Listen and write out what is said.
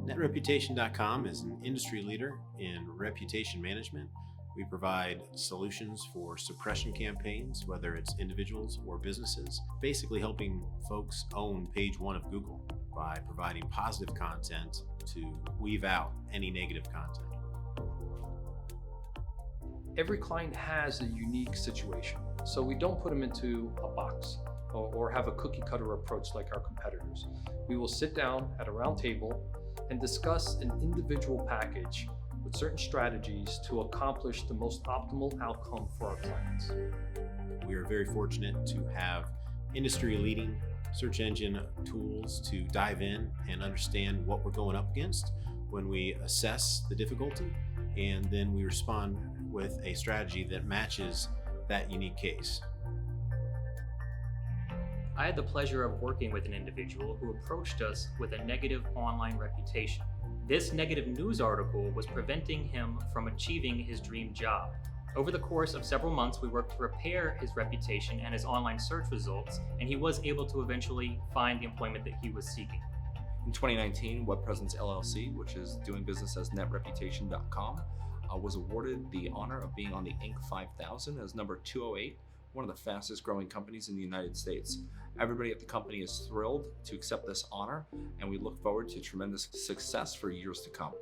NetReputation.com is an industry leader in reputation management. We provide solutions for suppression campaigns, whether it's individuals or businesses, basically helping folks own page one of Google by providing positive content to weave out any negative content. Every client has a unique situation, so we don't put them into a box or have a cookie cutter approach like our competitors. We will sit down at a round table and discuss an individual package with certain strategies to accomplish the most optimal outcome for our clients. We are very fortunate to have industry-leading search engine tools to dive in and understand what we're going up against when we assess the difficulty, and then we respond with a strategy that matches that unique case. I had the pleasure of working with an individual who approached us with a negative online reputation. This negative news article was preventing him from achieving his dream job. Over the course of several months, we worked to repair his reputation and his online search results, and he was able to eventually find the employment that he was seeking. In 2019, Web Presence LLC, which is doing business as NetReputation.com, was awarded the honor of being on the Inc. 5000 as number 208, one of the fastest growing companies in the United States. Everybody at the company is thrilled to accept this honor, and we look forward to tremendous success for years to come.